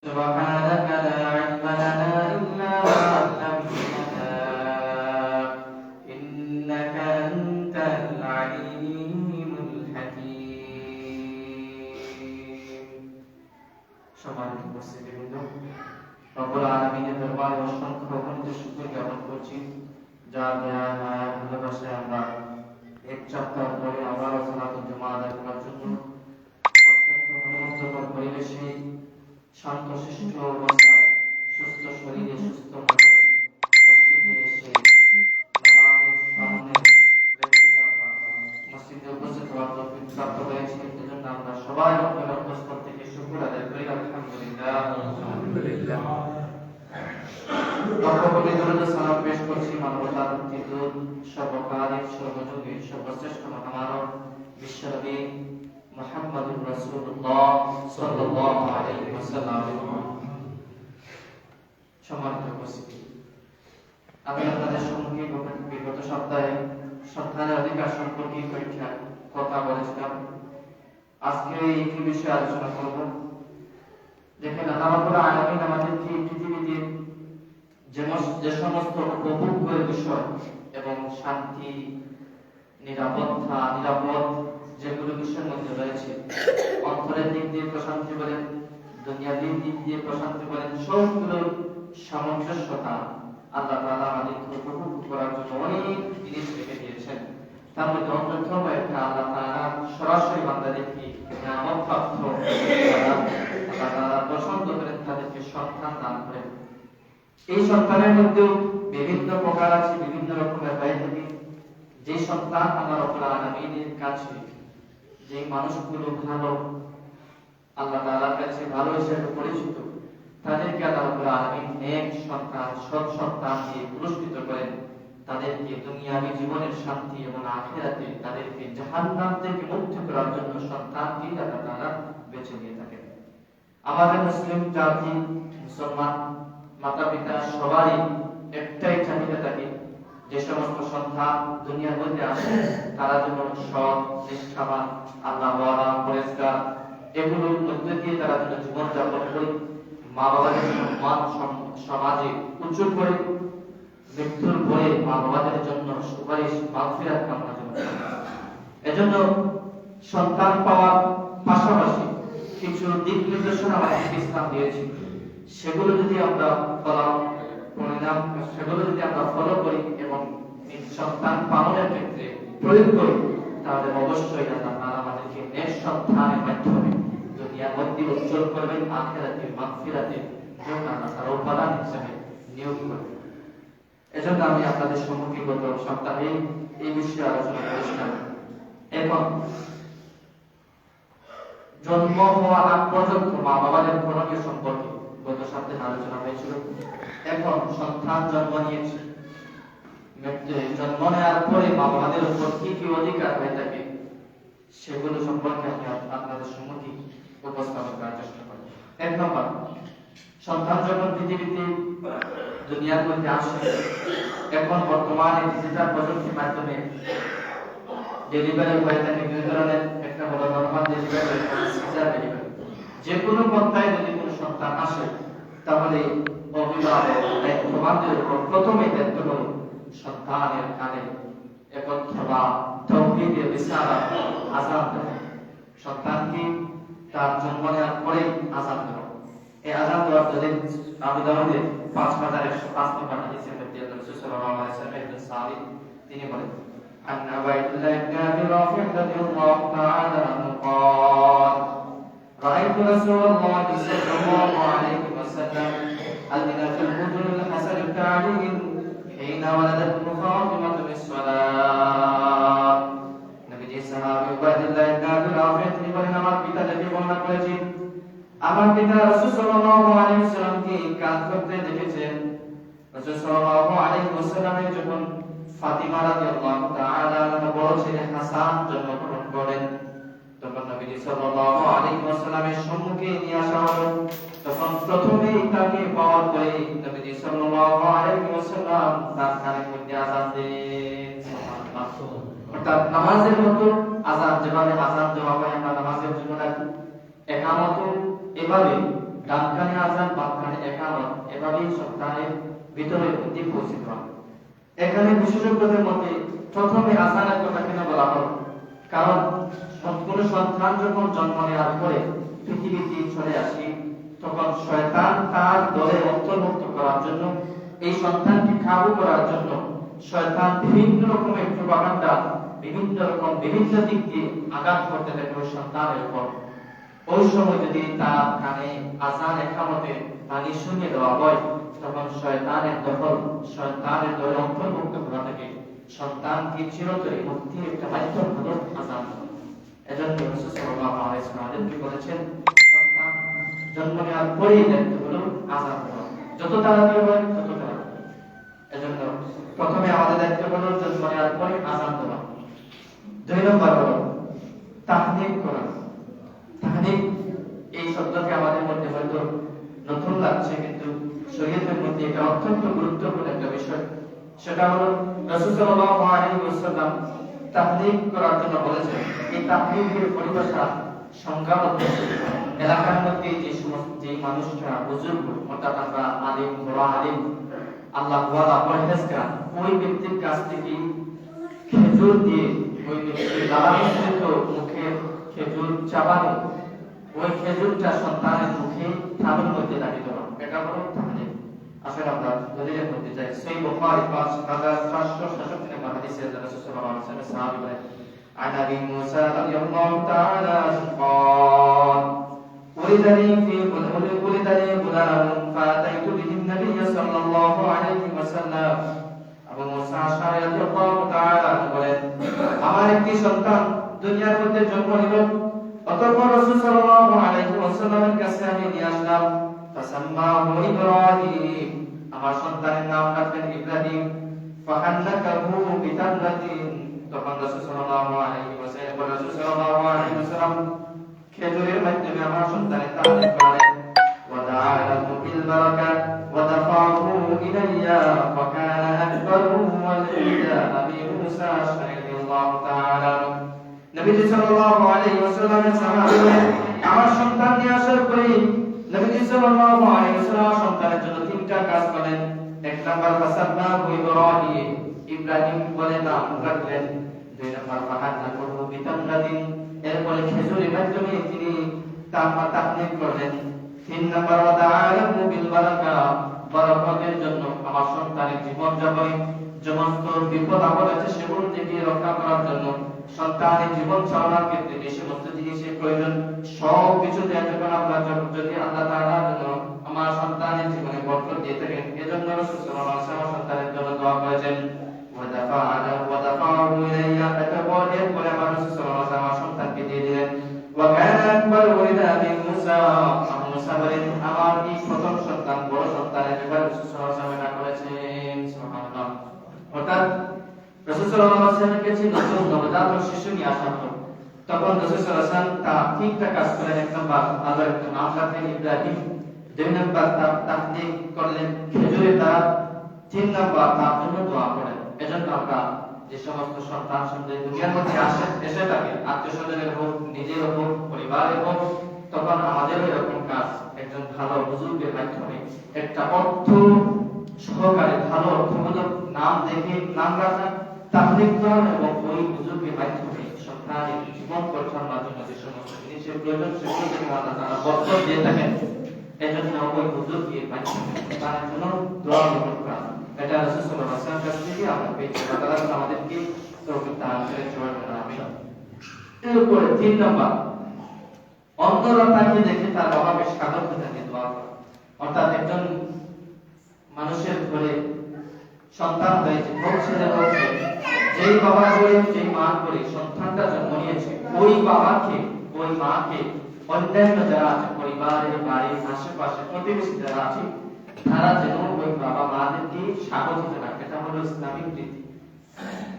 سبحانك لا علم لنا إلا ما علمتنا إنك أنت العليم الحكيم সম্মানিত উপস্থিতিবৃন্দ, রব্বুল আলামিনের দরবারে অসংখ্য অগণিত শুকর জ্ঞাপন করছি, যার দয়া মায়া ভালোবাসায় আমরা এক সপ্তাহ ধরে আবারও সালাতুল জুমা আদায় করার জন্য অত্যন্ত মনোমুগ্ধকর পরিবেশে শান্তশিষ্ট অবস্থায় সুস্থ শরীরে সুস্থ মনে মসজিদে এসে নামাজের সামনে রেখে আমরা মসজিদে উপস্থিত হওয়ার তৌফিক প্রাপ্ত হয়েছি। এজন্য আমরা সবাই আপনার অন্তঃস্থল থেকে শুকর আদায় করি, আলহামদুলিল্লাহ। লক্ষ্যকরি দরুদ সালাম পেশ করছি মানবতার দূত সর্বকালের সর্বযুগের সর্বশ্রেষ্ঠ মহামানব বিশ্বনবী মুহাম্মদুর রাসূলুল্লাহ সাল্লাল্লাহু আলাইহি ওয়াসাল্লাম। সম্মানিত উপস্থিতি, আমি আপনাদের সম্মুখে বিগত সপ্তাহে সন্তানের অধিকার সম্পর্কে কয়েকটা কথা বলেছিলাম। আজকে এই বিষয়ে আলোচনা করব। দেখেন, আল্লাহ রাব্বুল আলামিন আমাদেরকে পৃথিবীতে যে সমস্ত উপভোগ্য বিষয় এবং শান্তি, নিরাপদ যেগুলো বিষয়ের মধ্যে রয়েছে, অন্তরের দিক দিয়ে প্রশান্তি বলেন, দুনিয়াবীর দিক দিয়ে প্রশান্তি বলেন, সবগুলোর সামঞ্জস্যতা আল্লাহ তাআলা আমাদেরকে উপভোগ করার জন্য অনেক জিনিস রেখে দিয়েছেন। তার মধ্যে অন্যতম একটা আল্লাহ তাআলা সরাসরি বান্দাদেরকে নিয়ামত প্রাপ্ত আল্লাহ তাআলা পছন্দ করেন তাদেরকে সন্তান দান করেন। এই সন্তানের মধ্যেও বিভিন্ন প্রকার আছে, বিভিন্ন রকমের হয়ে থাকে। যে সন্তান আল্লাহ রাব্বুল আলামিনের কাছে, যে মানুষগুলো ভালো, আল্লাহ তাআলার কাছে ভালো হিসেবে পরিচিত, তাদেরকে আল্লাহ রাব্বুল আলামিন নেক সন্তান, সৎ সন্তান দিয়ে পুরস্কৃত করেন। তাদেরকে দুনিয়াবী জীবনের শান্তি এবং আখিরাতে তাদেরকে জাহান্নাম থেকে মুক্ত করার জন্য সন্তানকে আল্লাহ তাআলা বেছে নিয়ে থাকেন। আমাদের মুসলিম জাতি, মুসলমান মাতা পিতা সবারই একটাই চাহিদা থাকে, যে সমস্ত সন্তান দুনিয়ার মধ্যে আসে তারা যেন সৎ, নিষ্ঠাবান, আল্লাহওয়ালা, পরেজগার, এগুলোর মধ্যে দিয়ে তারা যেন জীবনযাপন করে মা বাবাদের সম্মান সমাজে উঁচু করে, মৃত্যুর পরে মা বাবাদের জন্য সুপারিশ মাগফিরাত কামনা যেন করে। এজন্য সন্তান পাওয়ার পাশাপাশি কিছু দিক নির্দেশনা আমাদের ইসলাম দিয়েছে, সেগুলো যদি আমরা ফলো করি এবং সন্তান পালনের ক্ষেত্রে প্রয়োগ করি, তাহলে অবশ্যই আল্লাহ তাআলা আমাদেরকে নেক সন্তানের মাধ্যমে দুনিয়ার মধ্যে উজ্জ্বল করবেন, আখিরাতে মাগফিরাতে জন্য আল্লাহ তাআলা উপাদান হিসেবে নিয়োগ করবেন। এজন্য আমি আপনাদের সম্মুখে গত সপ্তাহে এই বিষয়ে আলোচনা করেছিলাম। এখন জন্ম হওয়া আগ পর্যন্ত মা বাবাদের করণীয় সম্পর্কে গত সপ্তাহে আলোচনা হয়েছিল। এখন সন্তান জন্ম নিয়েছে, জন্ম নেওয়ার পরে মা বাবাদের উপর কি কি অধিকার হয়ে থাকে সেগুলো সম্পর্কে আমি আপনাদের সম্মুখে উপস্থাপন করার চেষ্টা করি। এক নম্বর, সন্তান যখন পৃথিবীতে দুনিয়ার মধ্যে আসে, এখন বর্তমানে ডিজিটাল প্রযুক্তির মাধ্যমে ডেলিভারি হয়ে থাকে দুই ধরনের। একটা হলো নরমাল ডেলিভারি, সিজার ডেলিভারি। যে কোনো পন্থায় যদি কোনো সন্তান আসে, তাহলে অভিভাবক দায়িত্ববানদের উপর প্রথমে দায়িত্ব হলো সন্তানের কানে একত্রবা তাওহীদের রিসালাত আযান দেওয়া। সন্তানকে তার জন্ম নেওয়ার পরে আযান দেওয়া। এই আযান দেওয়ার জন্য আবু দাউদে 5105 নম্বর হাদিসের মধ্যে রাসূল সাল্লাল্লাহু আলাইহি ওয়াসাল্লাম সাহাবী তিনি বলেন, আন আবাইদুল্লাহ ইবনে আবি রাফি রাদিয়াল্লাহু তাআলা আনহু قال رأيت رسول الله صلى الله عليه وسلم أذن في الحجر الحسن بن علي حين ولدته فاطمة بالصلاة। নবীজি সাহাবী আবাইদুল্লাহ ইবনে আবি রাফি তিনি বলেন, আমার পিতা দেখে বর্ণনা করেছেন, আমার পিতা রাসূল সাল্লাল্লাহু আলাইহি ওয়াসাল্লামকে কাজ করতে দেখেছেন। রাসূল সাল্লাল্লাহু আলাইহি ওয়াসাল্লামের যখন ফাতিমা রাদিয়াল্লাহু তাআলা আনহা বড় ছেলে হাসান জন্মগ্রহণ করেন, তখন নবী সাল্লাল্লাহু আলাইহি ওয়াসাল্লামের সম্মুখে নিয়ে আসা হলো। তখন প্রথমেই তাকে পাওয়ার পরে নবী সাল্লাল্লাহু আলাইহি ওয়াসাল্লাম তার কানের মধ্যে আযান দেন। সুবহানাল্লাহ। অর্থাৎ নামাজের মতো আযান, যেভাবে আযান দেওয়া হয় আমরা নামাজের জন্য রাখি, একামত এভাবে ডান কানে আযান আযান মাঝখানে একামত, এভাবেই সন্তানের ভিতরে বুদ্ধি পৌঁছে দেওয়া। এখানে বিশেষজ্ঞদের মতে প্রথমে আযানের কথা কেন বলা হলো? কারণ কোন সন্তান যখন জন্ম নেওয়ার পরে পৃথিবীতে চলে আসে, তখন শয়তান তার দলে অন্তর্ভুক্ত করার জন্য, এই সন্তানকে কাবু করার জন্য শয়তান বিভিন্ন রকমের প্রপাগান্ডা, বিভিন্ন দিক দিয়ে আঘাত করতে থাকে ওই সন্তানের উপর। ওই সময় যদি তার কানে আযান একামতের বাণী শুনিয়ে দেওয়া হয়, তখন শয়তানের দলে অন্তর্ভুক্ত করা থেকে সন্তানকে চিরতরে মুক্তির একটা মাধ্যম হলো আযান। এজন্য রাসূল সাল্লাল্লাহু আলাইহি ওয়াসাল্লাম বলেছেন, সন্তান জন্ম নেওয়ার পরেই দায়িত্ব হলো আযান দেওয়া, যত তাড়াতাড়ি হয় তত তাড়াতাড়ি। এজন্য প্রথমে আমাদের দায়িত্ব হলো জন্ম নেওয়ার পরে আযান দেওয়া। 2 নম্বর হলো তাহনিক করা। তাহনিক এই শব্দটি আমাদের মধ্যে হয়তো নতুন লাগছে, কিন্তু শরীয়তের মধ্যে এটা অত্যন্ত গুরুত্বপূর্ণ একটা বিষয়। সেটা হলো রাসূল সাল্লাল্লাহু আলাইহি ওয়াসাল্লাম তাহনিক করার জন্য বলেছেন। এই তাহনিকের পরিভাষা সংজ্ঞাবদ্ধ এলাকার মধ্যে যে মানুষরা বুজুর্গ, অর্থাৎ আমরা আলিম, বড় আলিম, আল্লাহ ওয়ালা পরহেজগার, ওই ব্যক্তির কাছ থেকে খেজুর দিয়ে ওই ব্যক্তির লালায়িত মুখে খেজুর চাবানো, ওই খেজুরটা সন্তানের মুখে থামের মধ্যে লাগিয়ে দেওয়া, এটা হলো তাহনিক। আসলে আমরা দলিলের মধ্যে যাই। সহিহ বুখারী 5466 নম্বর হাদিসে রাসূল সাল্লাল্লাহু আলাইহি ওয়াসাল্লাম সাহাবী বলেন, عن ابي موسى رضي الله تعالى عنه قال ولد لي غلام فاتيت به النبي صلى الله عليه وسلم। আবু মুসা আশআরী রাদিয়াল্লাহু তাআলা বলেন, আমার একটি সন্তান দুনিয়ার মধ্যে জন্ম নিল, অতঃপর রাসূল সাল্লাল্লাহু আলাইহি ওয়াসাল্লামের কাছে আমি নিয়ে আসলাম। ফাসাম্মাহু ইব্রাহিম, আমার সন্তানের নাম রাখলেন ইব্রাহিম। ফাহান্নাকাহু বিতামরাতিন, তখন রাসূল সাল্লাল্লাহু আলাইহি ওয়াসাল্লাম খেজুরের মাধ্যমে আমার সন্তানের তাহনিক করলেন। ওয়াদাআ লাহু বিল বারাকাত ওয়া দাফাহু ইলাইয়া ফাকানা আকবারু ওয়ালিদা আবি মুসা আশআরী রাদিয়াল্লাহু তাআলা। নবীজি সাল্লাল্লাহু আলাইহি ওয়াসাল্লামের সাহাবীরা আমার সন্তান নিয়ে আসার পরে নবীজি সাল্লাল্লাহু আলাইহি ওয়াসাল্লাম সন্তানের জন্য তিনটা কাজ করেন। এক নাম্বার ফাসাম্মাহু ইব্রাহিম, ইব্রাহিম বলে নাম রাখলেন। 2 নাম্বার ফাহান্নাকাহু বিতামরাতিন, এরপরে খেজুরের মাধ্যমে তিনি তাহনিক করলেন। 3 নাম্বার ওয়াদাআ লাহু বিল বারাকাত, বরকতের জন্য আমার সন্তানের জীবন যাপনে সমস্ত বিপদ আপদ আছে সেগুলো থেকে রক্ষা করার জন্য, সন্তানের জীবন চালানোর ক্ষেত্রে যে সমস্ত জিনিসের প্রয়োজন সব কিছু দেওয়ার জন্য যদি আল্লাহ তাআলার জন্য আমার সন্তানের জীবনে বরকত দিয়ে থাকেন, এজন্য রাসূল সাল্লাল্লাহু আলাইহি ওয়াসাল্লাম সন্তানের জন্য দোয়া করেছেন। ওয়াদাফা'াহু ইলাইয়া, এরপরে আমার রাসূল সাল্লাল্লাহু আলাইহি ওয়াসাল্লাম সন্তানকে দিয়ে দিলেন। ওয়া কানা আকবার ওয়ালিদা আবি মুসা, আবু মুসা বলেন আমার এই প্রথম সন্তান, বড় সন্তানের ব্যাপারে রাসূল সাল্লাল্লাহু আলাইহি ওয়াসাল্লাম করেছেন। সুবহানাল্লাহ। অর্থাৎ রাসূল সাল্লাল্লাহু আলাইহি ওয়াসাল্লামের কাছে নতুন নবজাতক শিশু নিয়ে আসা হলো, তখন রাসূল সাল্লাল্লাহু আলাইহি ওয়াসাল্লাম তা তিনটা কাজ করেন। 1 নাম্বার আল্লাহর নাম রাখলেন ইব্রাহিম, 2 নাম্বার তাহনিক করলেন খেজুরের দ্বারা, 3 নাম্বার তার জন্য দোয়া করেন। এজন্য আমরা যে সমস্ত সন্তান দুনিয়ার মধ্যে এসে থাকে, আত্মীয়-স্বজনের হোক, নিজের হোক, পরিবারের হোক, তখন আমাদের এরকম কাজ একজন ভালো বুজুর্গের মাধ্যমে একটা অর্থ সহকারে ভালো অর্থবোধক নাম দেখে নাম রাখা, তাহনিক করা এবং ওই বুজুর্গের মাধ্যমে সন্তানের জীবন পরিচালনার জন্য যে সমস্ত জিনিসের প্রয়োজন সেগুলো থেকে আল্লাহ তাআলা বরকত দিয়ে থাকেন। এজন্য ওই বুজুর্গের মাধ্যমে সন্তানের জন্য দোয়া করা, এটা রাসূল সাল্লাল্লাহু আলাইহি ওয়াসাল্লামের কাছ থেকে আমরা পেয়েছি। আল্লাহ তাআলা আমাদেরকে তৌফিক দান করেন, সুবহানাল্লাহ, আমিন। এরপরে 3 নাম্বার অন্তরা তাকে দেখে তার অভাবে সাগর থেকে দোয়া করা। অর্থাৎ একজন মানুষের ঘরে সন্তান হয়েছে, হোক ছেলে হোক মেয়ে, যেই বাবা করে যেই মা করে সন্তানটা জন্ম নিয়েছে, ওই বাবাকে ওই মাকে অন্যান্য যারা আছে পরিবারের বাড়ির আশেপাশে প্রতিবেশী যারা আছে তারা যেন ওই বাবা মাদেরকে স্বাগত জানায়, এটা হলো ইসলামিক রীতি।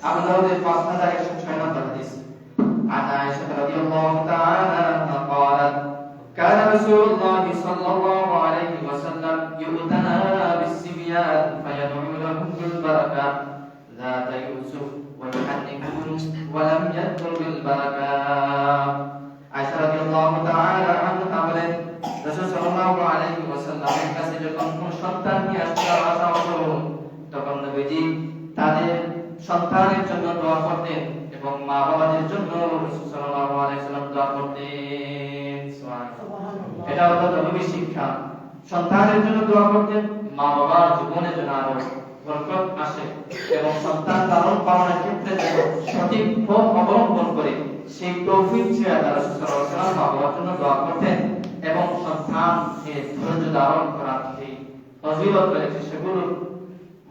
আবু দাউদের 5106 নম্বর হাদিস, عن عائشة رضي الله تعالى عنها قالت كان رسول الله صلى الله عليه وسلم يؤتى بالصبيان فيدعو لهم بالبركة ذات يوسف ويحنكهم ولم يذكر بالبركة। عائشة رضي الله تعالى عنها বলেন রাসূল সাল্লাল্লাহু আলাইহি ওয়াসাল্লাম তাদের কাছে যখন কোন সন্তান নিয়ে আসা হতো তখন নবীজি তাদের সন্তানের জন্য দোয়া করতেন এবং মা বাবাদের জন্য রাসূল সাল্লাল্লাহু আলাইহি ওয়াসাল্লাম দোয়া করতেন। সুবহানাল্লাহ। এটা হলো নবীর শিক্ষা। সন্তানের জন্য দোয়া করতেন, মা বাবার জীবনে যেন আরো বরকত আসে এবং সন্তান লালন পালনের ক্ষেত্রে যেন সঠিক পথ অবলম্বন করে সেই তৌফিক চেয়ে আল্লাহ রাসূল সাল্লাল্লাহু আলাইহি ওয়াসাল্লাম মা বাবার জন্য দোয়া করতেন এবং সন্তানকে ধৈর্য ধারণ করার যে ফজিলত রয়েছে সেগুলোর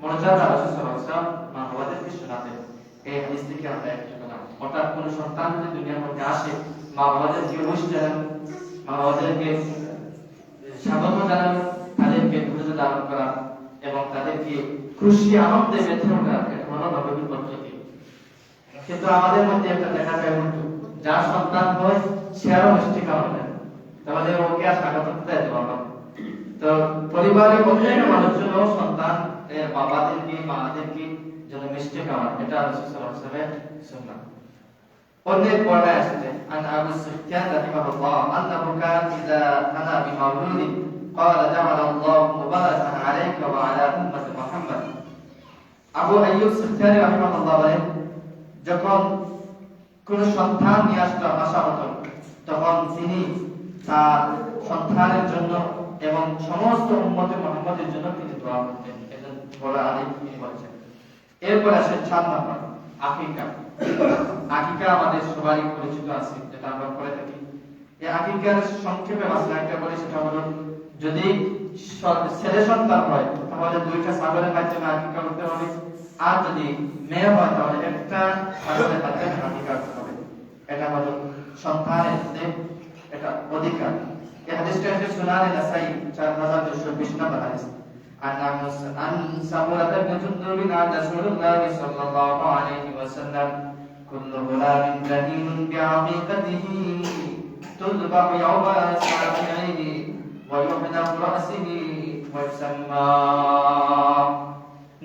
মর্যাদা রাসূল সাল্লাল্লাহু আলাইহি ওয়াসাল্লাম মা বাবাদেরকে শোনাতেন। এই হাদিস থেকে আমরা একটা কথা, অর্থাৎ কোন সন্তান যদি দুনিয়ার মধ্যে আসে, মা বাবাদেরকে অবশ্যই মা বাবাদেরকে স্বাগত জানানো, তাদেরকে ধৈর্য ধারণ করা এবং তাদেরকে খুশি আনন্দে বেঁধে ওঠা, এটা হলো নবীর পদ্ধতি। কিন্তু আমাদের মধ্যে একটা দেখা যায় উল্টো, যার সন্তান হয় সে আরো মিষ্টি খাওয়াবেন, তাহলে ওকে আর স্বাগত দেয় না। তো পরিবারের অন্যান্য মানুষজন সন্তান বাবাদেরকে মাদেরকে যেন মিষ্টি খাওয়ান, এটা রাসূল সাল্লাল্লাহু আলাইহি ওয়াসাল্লামের সুন্নাহ। অনেক বর্ণনায় আসছে আন আবু সুফিয়ান রাহিমাহুল্লাহ আন্নাহু কান ইযা আনা বিমাউলুদি قال جعل الله مباركا عليك وعلى أمة محمد। আবু আইয়ুব সুফিয়ানি রাহিমাহুল্লাহ বলেন, যখন কোন সন্তান নিয়ে আসা হতো তখন তিনি তার সন্তানের জন্য এবং সমস্ত উম্মতে মুহাম্মাদের জন্য তিনি দোয়া করতেন। এটা বড় আলিম তিনি বলেছেন। এরপর আসে 4 নম্বর আকিকা। আকিকা আমাদের সবারই পরিচিত আছে, যেটা আমরা করে থাকি। এই আকিকার সংক্ষেপে মাসলা একটা বলি, সেটা হলো যদি ছেলে সন্তান হয় তাহলে 2টা ছাগলের মাধ্যমে আকিকা করতে হবে, আর যদি মেয়ে হয় তাহলে একটা ছাগলের মাধ্যমে আকিকা করতে হবে। এটা হলো সন্তানের এটা অধিকার। এই হাদিসটা আছে সুনানে নাসাই 4220 নম্বর হাদিস। عن سمرة بن جندب عن رسول الله صلى الله عليه وسلم كل غلام دليل بعقيقته تذبح يوم سابعه ويحلق رأسه ويسمى।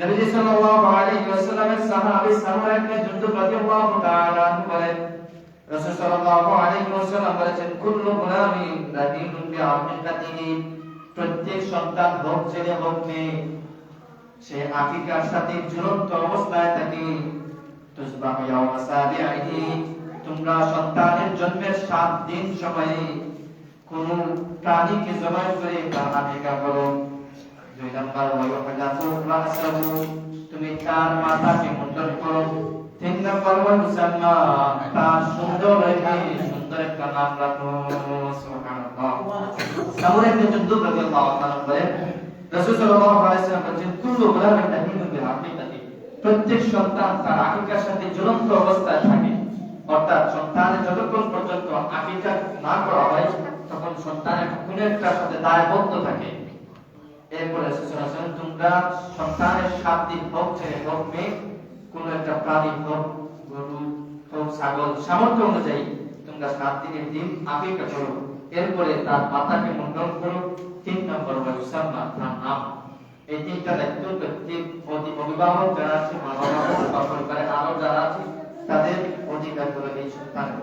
নবী সাল্লাল্লাহু আলাইহি ওয়াসাল্লামের সাহাবী সামরা ইবনে জুনদুব রাদিয়াল্লাহু তাআলা আনহু বলেন, রাসূল সাল্লাল্লাহু আলাইহি ওয়াসাল্লাম বলেছেন, কুল্লু গুলামিন দাদিনুন বিআকিকাতিহি, প্রত্যেক সন্তান হোক ছেলে হোক মেয়ে, সে আকিকার সাথে ঝুলন্ত অবস্থায় থাকে। তুসবাহু ইয়াওমা সাবিহি, তোমরা সন্তানের জন্মের 7 দিন সময়ে কোন প্রাণীকে জবাই করে তার আকিকা করো। 2 নম্বর ওয়াইফালাতু রাসাহু, তুমি তার মাথাকে মুন্ডন করো। 3 নম্বর ওয়াসম্মা, তার সুন্দর একটা নাম রাখো। সুবহানাল্লাহ। সামুরা ইবনে জুনদুব রাদিয়াল্লাহু তাআলা বলেন, রাসূল সাল্লাল্লাহু আলাইহি ওয়াসাল্লাম বলেছেন, কুল্লু গুলামিন দাহিনুন বিআকিকাতি, প্রত্যেক সন্তান তার আকিকার সাথে ঝুলন্ত অবস্থায় থাকে। অর্থাৎ সন্তানের যতক্ষণ পর্যন্ত আকিকা না করা হয় তখন সন্তানের কোন একটার সাথে দায়বদ্ধ থাকে। এরপরে তোমরা সন্তানের 7 দিন হোক ছেলে হোক মেয়ে, কোন একটা প্রাণী হোক, গরু হোক ছাগল, সামর্থ্য অনুযায়ী তোমরা 7 দিনের দিন আকিকা করো। এরপরে তার মাথাকে মুন্ডন করো। 3 নম্বর ওয়াইসাম্মা, তার নাম। এই 3টা দায়িত্ব প্রত্যেক অভিভাবক যারা আছে, মা বাবা বা পরিবারের আরো যারা আছে, তাদের অধিকার করে এই সন্তানের।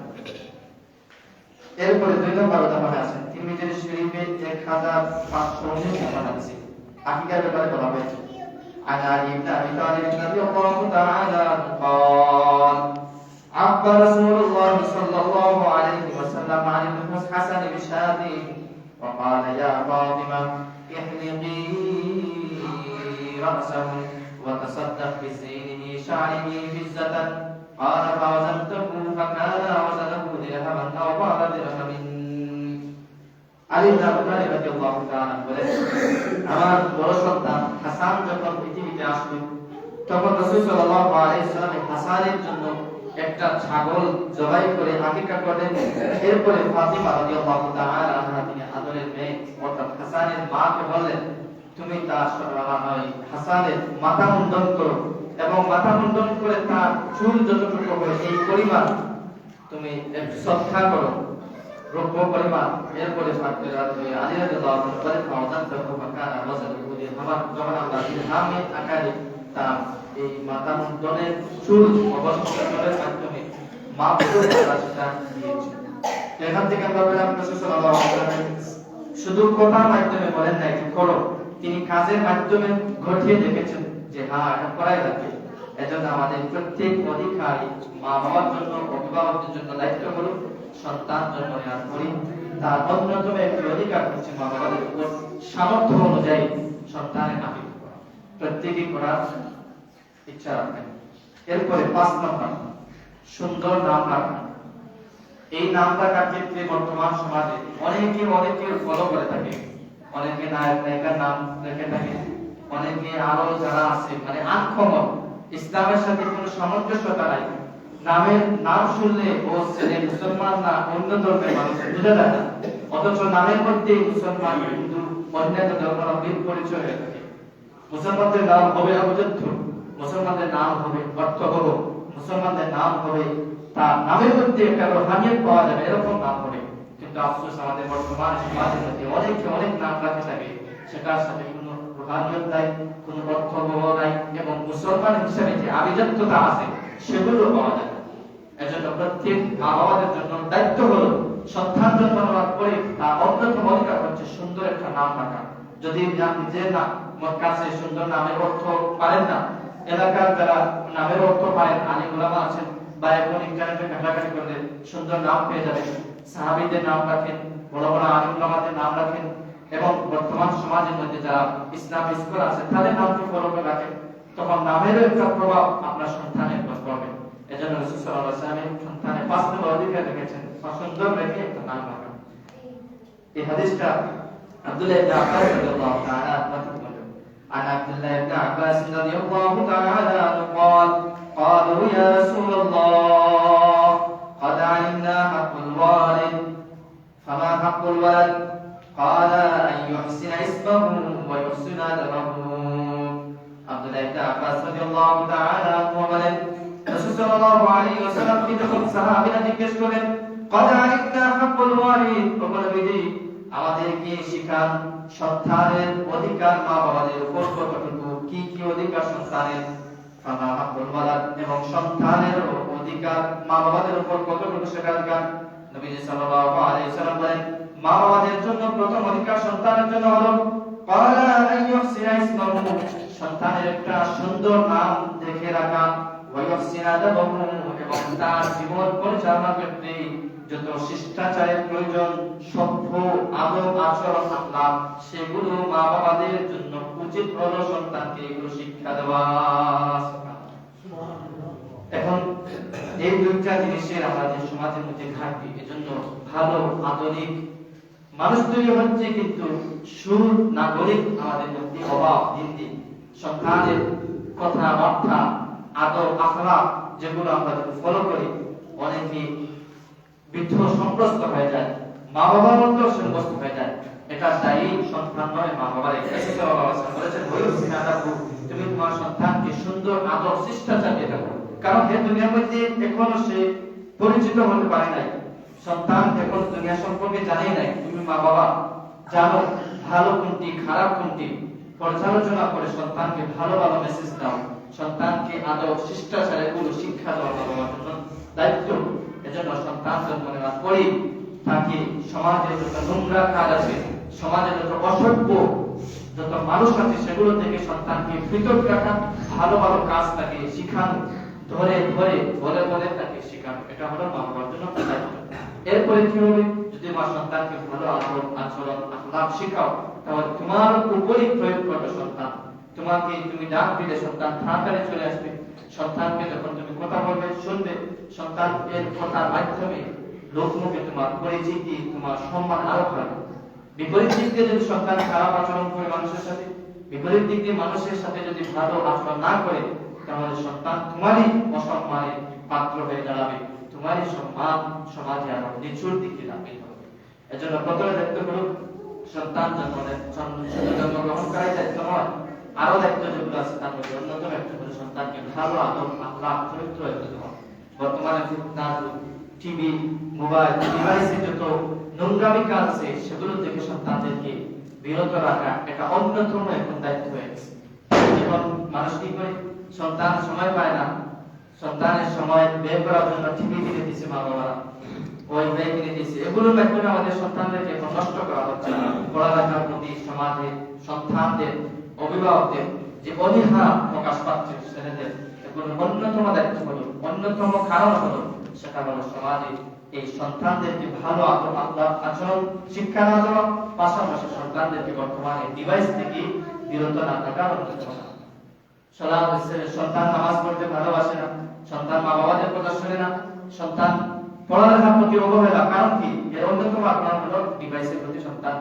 এরপরে 2 নম্বর উদাহরণ আছে তিরমিজি শরীফে 1519 নম্বর আছে, আকিকার ব্যাপারে বলা হয়েছে। عن علي بن ابي طالب رضي الله تعالى عنه قال عبر رسول الله صلى الله عليه وسلم عن الحسن بشاة وقال يا فاطمة احلقي رأسه وتصدق بزينه شعره فزة قال فوزنته فكان وزنه درهما أو بعض درهم। আলী ইবনে আবি তালিব রাদিয়াল্লাহু তাআলা বলেন, আমার বড় সন্তান হাসান যখন পৃথিবীতে আসলো তখন রাসূল সাল্লাল্লাহু আলাইহি ওয়াসাল্লাম হাসানের জন্য একটা ছাগল জবাই করে আকিকা করলেন। এরপরে ফাতিমা রাদিয়াল্লাহু তাআলা আনহা, তিনি আদরের মেয়ে অর্থাৎ হাসানের মাকে বললেন, তুমি তার হাসানের মাথা মুন্ডন করো এবং মাথা মুন্ডন করে তার চুল যতটুকু হবে এই পরিমাণ তুমি সদকা করো, রূপ পরিমাণ। এরপরে আলী রাদিয়াল্লাহু আনহু বলেন, ফাওজান তহু ফাকানা ওয়াজানহু দিরহামান, যখন আমরা দিরহামে আকারে তার এই মাথা মুন্ডনের চুল অবস্থানের মাধ্যমে মাপ করে রাস্তা দিয়েছি। এখান থেকে আমরা বললাম রাসূল সাল্লাল্লাহু আলাইহি ওয়াসাল্লাম শুধু কথার মাধ্যমে বলেন নাই যে করো, তিনি কাজের মাধ্যমে ঘটিয়ে দেখেছেন যে হ্যাঁ এটা করাই লাগবে। এজন্য আমাদের প্রত্যেক অধিকারী মা বাবার জন্য, অভিভাবকদের জন্য দায়িত্ব হলো সন্তান জন্ম নেওয়ার পরে তার অন্যতম একটি অধিকার হচ্ছে মা বাবাদের উপর সামর্থ্য অনুযায়ী সন্তানের নাপিত করা, প্রত্যেকেই করার ইচ্ছা রাখবেন। এরপরে ৫ নম্বর, সুন্দর নাম রাখা। এই নাম রাখার ক্ষেত্রে বর্তমান সমাজে অনেকে ফলো করে থাকে, অনেকে নায়ক নায়িকার নাম রেখে থাকে, অনেকে আরো যারা আছে মানে আনকমন, ইসলামের সাথে কোনো সামঞ্জস্যতা নাই, নামের নাম শুনলে ও ছেলে মুসলমান না অন্য ধর্মের মানুষ বুঝা যায় না, অথচ নামের মধ্যে মুসলমান হিন্দু অন্যান্য ধর্মাবলম্বীর পরিচয় হয়ে থাকে। মুসলমানদের নাম হবে অবজুদ্ধ, মুসলমানদের নাম হবে অর্থবহ, মুসলমানদের নাম হবে তার নামের মধ্যে একটা রুহানিয়ত পাওয়া যাবে, এরকম নাম হবে। কিন্তু আফসোস আমাদের বর্তমান সমাজের মধ্যে অনেক নাম রাখে থাকে, সেটার সাথে কোনো রুহানিয়ত নাই, কোনো অর্থবহ নাই, এবং মুসলমান হিসেবে যে আভিজাত্যতা আছে সেগুলো পাওয়া যায় না। এজন্য প্রত্যেক মা বাবাদের জন্য দায়িত্ব হলো সন্তান জন্ম নেওয়ার পরে তার অন্যতম অধিকার হচ্ছে সুন্দর একটা নাম রাখা। যদি নিজের নাম কাছে সুন্দর নামের অর্থ পারেন না, এলাকার যারা নামের অর্থ পারেন, আলিম উলামা আছেন, বা এখন ইন্টারনেটে ঘাটাঘাটি করলে সুন্দর নাম পেয়ে যাবেন। সাহাবীদের নাম রাখেন, বড় বড় আলিম উলামাদের নাম রাখেন, এবং বর্তমান সমাজের মধ্যে যারা ইসলাম স্কুল আছে তাদের নামকে ফলো করে রাখেন, তখন নামেরও একটা প্রভাব আপনার সন্তানের উপর পড়বে। এজন্য রাসূল সাল্লাল্লাহু আলাইহি ওয়াসাল্লাম সন্তানের ৫ নম্বর অধিকার রেখেছেন সুন্দর রেখে একটা নাম রাখা। এই হাদিসটা আব্দুল্লাহ ইবনে আব্বাস রাদিয়াল্লাহু তাআলা عن عبد الله بن عباس رضي الله تعالى عنه قال قالوا يا رسول الله قد علمنا حق الوالد فما حق الولد قال أن يحسن اسمه ويحسن أدبه عبد الله بن عباس رضي الله تعالى عنه বলেন রাসূল সাল্লাল্লাহু আলাইহি ওয়াসাল্লাম কি যখন সাহাবীরা জিজ্ঞেস করেন قد علمنا حق الوالد, নবীজি আমাদেরকে শিখান সন্তানের অধিকার মা বাবাদের উপর কতটুকু, কি কি অধিকার সন্তানের, ফামা হাক্কুল ওয়ালাদ, এবং সন্তানের অধিকার মা বাবাদের উপর কতটুকু সেটা অধিকার। নবীজি সাল্লাল্লাহু আলাইহি ওয়াসাল্লাম বলেন মা বাবাদের জন্য প্রথম অধিকার সন্তানের জন্য হলো ক্বালা আইয়ুহসিনা ইসমাহু, সন্তানের একটা সুন্দর নাম রেখে রাখা, ওয়া ইউহসিনা আদাবাহু, এবং তার জীবন পরিচালনার ক্ষেত্রে যত শিষ্টাচারের প্রয়োজন, সভ্য আদব আচরণ আখলাক, সেগুলো মা বাবাদের জন্য উচিত হলো সন্তানকে এগুলো শিক্ষা দেওয়া। এখন এই দুইটা জিনিসের আমাদের সমাজের মধ্যে ঘাটতি, এজন্য ভালো আধুনিক মানুষ তৈরি হচ্ছে কিন্তু সুনাগরিক আমাদের মধ্যে অভাব। দিন দিন সন্তানের কথাবার্তা আদব আখলাক যেগুলো আমরা ফলো করি, অনেকে বৃদ্ধ সম্প্রস্ত হয়ে যায়, মা বাবার মধ্যেও সম্প্রস্ত হয়ে যায়। এটা দায়ী সন্তান নয়, মা বাবার। বলেছেন তুমি তোমার সন্তানকে সুন্দর আদর শিষ্টাচার দিয়ে রাখো, কারণ এই দুনিয়ার মধ্যে এখনো সে পরিচিত হতে পারে নাই, সন্তান এখন দুনিয়া সম্পর্কে জানেই নাই। তুমি মা বাবা জানো ভালো কোনটি খারাপ কোনটি, পর্যালোচনা করে সন্তানকে ভালো ভালো মেসেজ দাও, সন্তানকে আদব শিষ্টাচারের গুলো শিক্ষা দেওয়া মা বাবার জন্য দায়িত্ব। এজন্য সন্তান জন্ম নেওয়ার পরে তাকে সমাজে যত নোংরা কাজ আছে, সমাজে যত অসভ্য যত মানুষ আছে, সেগুলো থেকে সন্তানকে পৃথক রাখা, ভালো ভালো কাজ তাকে শিখানো, ধরে ধরে বলে বলে তাকে শিখানো, এটা হলো মা বাবার জন্য দায়িত্ব। এরপরে কি হবে, যদি মা সন্তানকে ভালো আদব আচরণ আখলাক শিখাও, তাহলে তোমার উপরই প্রয়োগ করবে সন্তান। তোমাকে তুমি ডাক দিলে সন্তান তাড়াতাড়ি চলে আসবে, সন্তানকে যখন তুমি কথা বলবে শুনবে, সন্তান এর কথার মাধ্যমে লোকমুখে তোমার পরিচিতি, তোমার সম্মান আরো বাড়বে। বিপরীত দিক দিয়ে যদি সন্তান খারাপ আচরণ করে মানুষের সাথে, বিপরীত দিক দিয়ে মানুষের সাথে যদি ভালো আচরণ না করে, তাহলে সন্তান তোমারই অসম্মানের পাত্র হয়ে দাঁড়াবে, তোমারই সম্মান সমাজে আরো নিচুর দিকে নামিয়ে হবে। এজন্য প্রথমে দায়িত্ব হলো সন্তান জন্মগ্রহণ করাই দায়িত্ব নয়, আরো দায়িত্ব যেগুলো আছে তার মধ্যে অন্যতম একটা হলো সন্তানকে ভালো আদব আখলাক চরিত্র দেওয়া। বর্তমানে টিভি মোবাইল ডিভাইসে যত নোংরামি কাজ আছে সেগুলো থেকে সন্তানদেরকে বিরত রাখা এটা অন্যতম এখন দায়িত্ব হয়ে গেছে। এখন মানুষ কি করে, সন্তান সময় পায় না, সন্তানের সময় বের করার জন্য টিভি কিনে দিচ্ছে মা বাবারা, ওই ভাই কিনে দিয়েছে, এগুলোর মাধ্যমে আমাদের সন্তানদেরকে এখন নষ্ট করা হচ্ছে। পড়ালেখার প্রতি সমাজে সন্তানদের অভিভাবকদের যে অনীহা প্রকাশ পাচ্ছে ছেলেদের, এগুলোর অন্যতম দায়িত্ব হলো, অন্যতম কারণ হলো, সেটা হলো সমাজে এই সন্তানদেরকে ভালো আচরণ শিক্ষা না দেওয়া, পাশাপাশি সন্তানদেরকে বর্তমানে ডিভাইস থেকে বিরত না থাকা অন্যতম। সন্তান নামাজ পড়তে ভালোবাসে না, সন্তান মা বাবাদের কথা শুনে না, সন্তান পড়ালেখার প্রতি অবহেলা। কারণ কি? এর অন্যতম কারণ হলো ডিভাইসের প্রতি সন্তান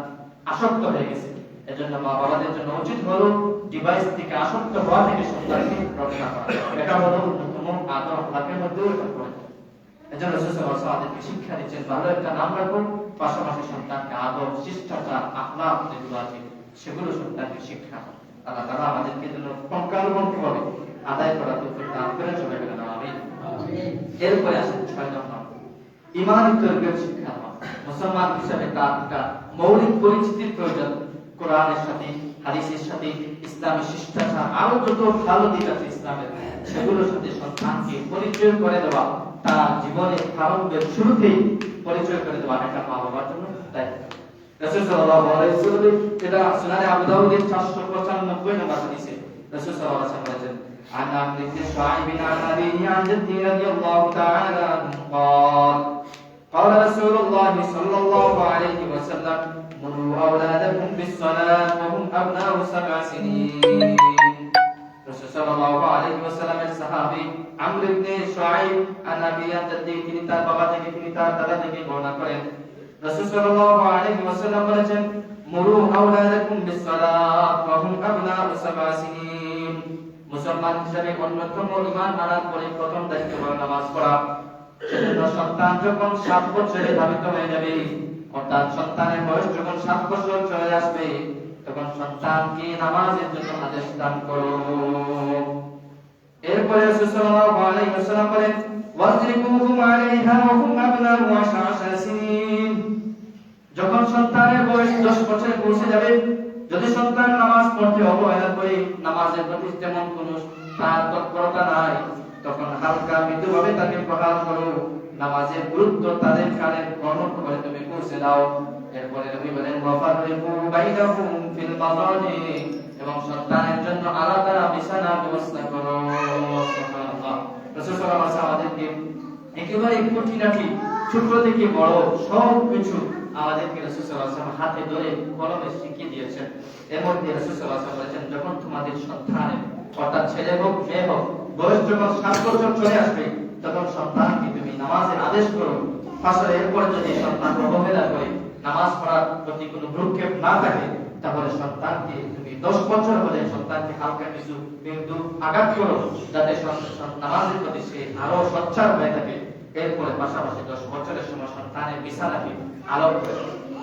আসক্ত হয়ে গেছে। এজন্য মা বাবাদের জন্য উচিত হলো ডিভাইস থেকে আসক্ত হওয়া থেকে সন্তানকে রক্ষা করা। এটা হলো অন্যতম আদর আখলাকের মধ্যেও এটা পড়ে। এজন্য রাসূল সাল্লাল্লাহু আলাইহি ওয়াসাল্লাম আমাদেরকে শিক্ষা দিচ্ছেন, ভালো একটা নাম রাখুন, পাশাপাশি সন্তানকে আদর, শিষ্টাচার, আখলাক যেগুলো আছে সেগুলো সন্তানকে শিক্ষা। আল্লাহ তাআলা আমাদেরকে যেন সংকল্পভাবে আদায় করা তৌফিক দান করেন। সবাই বলেন আমিন। এরপরে আসেন 6 নম্বর, ঈমানি তরবিয়ত শিক্ষা। মুসলমান হিসেবে তার একটা মৌলিক পরিচিতির প্রয়োজন। কোরআনের সাথে, হাদিসের সাথে, ইসলামের শিষ্টাচার, আরো যত ভালো দিক আছে ইসলামের, সেগুলোর সাথে সন্তানকে পরিচয় করে দেওয়া, তার জীবনের প্রারম্ভের শুরুতেই পরিচয় করে দেওয়া এটা মা বাবার জন্য দায়িত্ব। রাসূল সাল্লাল্লাহু আলাইহি ওয়াসাল্লাম এটা সুনানে আবু দাউদের 495 নম্বর হাদিসে রাসূল সাল্লাল্লাহু আলাইহি ওয়াসাল্লাম বলেছেন, عن عمرو بن شعيب عن أبيه عن جده رضي الله تعالى عنه قال قال رسول الله صلى الله عليه وسلم مروا أولادكم بالصلاة وهم أبناء 7 سنين। রাসূল সাল্লাল্লাহু আলাইহি ওয়াসাল্লামের সাহাবী আমর ইবনে শুআইব আন আবি আন জাদ্দি, তিনি তার বাবা থেকে, তিনি তার দাদা থেকে বর্ণনা করেন, রাসূল সাল্লাল্লাহু আলাইহি ওয়াসাল্লাম বলেছেন, মুরু আওলাদাকুম বিসসালাত ওয়া হুম আবনাউ 7 সিনিন। মুসলমান হিসেবে অন্যতম ঈমান আনার পরে প্রথম দায়িত্ব হলো নামাজ পড়া। সেজন্য সন্তান যখন 7 বছরে ধাবিত হয়ে যাবে, অর্থাৎ সন্তানের বয়স যখন 7 বছর চলে আসবে, তখন সন্তানকে নামাজের জন্য আদেশ দান করো। এরপরে রাসূল সাল্লাল্লাহু আলাইহি ওয়াসাল্লাম বলেন, ওয়াজরিবুহুম আলাইহা ওয়া হুম আবনাউ 10 সিনিন। যখন সন্তানের বয়স 10 বছরে পৌঁছে যাবে, যদি সন্তান নামাজ পড়তে অবহেলা করে, নামাজের প্রতি তেমন কোনো তার তৎপরতা নাই, তখন হালকা মৃদুভাবে তাকে প্রহার করো, নামাজের গুরুত্ব তাদের কানে গ্রহণ করে তুমি পৌঁছে দাও। এরপরে নবী বলেন, ওয়াফারিকু বাইনাহুম ফিল মাদাজি, এবং সন্তানের জন্য আলাদা বিছানার ব্যবস্থা করো। সুবহানাল্লাহ। রাসূল সাল্লাল্লাহু আলাইহি ওয়াসাল্লাম আমাদেরকে একেবারে খুঁটিনাটি ছোট থেকে বড় সব কিছু আমাদেরকে রাসূল সাল্লাল্লাহু আলাইহি ওয়াসাল্লাম হাতে ধরে কলমে শিখিয়ে দিয়েছেন। এর মধ্যে রাসূল সাল্লাল্লাহু আলাইহি ওয়াসাল্লাম বলেছেন, যখন তোমাদের সন্তানের, অর্থাৎ ছেলে হোক মেয়ে হোক, বয়স যখন 7 বছর চলে আসবে, তখন সন্তানকে তুমি নামাজের আদেশ করো। আসলে এরপরে যদি সন্তান অবহেলা করে, নামাজ পড়ার প্রতি কোনো ভ্রুক্ষেপ না থাকে, তাহলে সন্তানকে তুমি 10 বছর হলে সন্তানকে হালকা কিছু বিন্দু আঘাত করো, যাতে নামাজের প্রতি সে আরো সচ্ছল হয়ে থাকে। এরপরে পাশাপাশি 10 বছরের সময় সন্তানের বিছানাকে আলোক করে।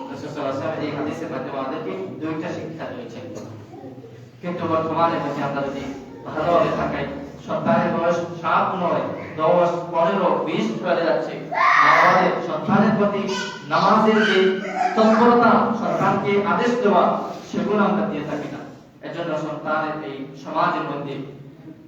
রাসূল সাল্লাল্লাহু আলাইহি ওয়াসাল্লাম এই হাদিসের মাধ্যমে আমাদেরকে দুইটা শিক্ষা দিয়েছেন। কিন্তু বর্তমানে যদি আমরা যদি ভালোভাবে থাকাই, সন্তানের বয়স 7 নয় 10 15 20 চলে যাচ্ছে, আমাদের সন্তানের প্রতি নামাজের যে তৎপরতা, সন্তানকে আদেশ দেওয়া, সেগুলো আমরা দিয়ে থাকি না। এজন্য সন্তানের এই সমাজের মধ্যে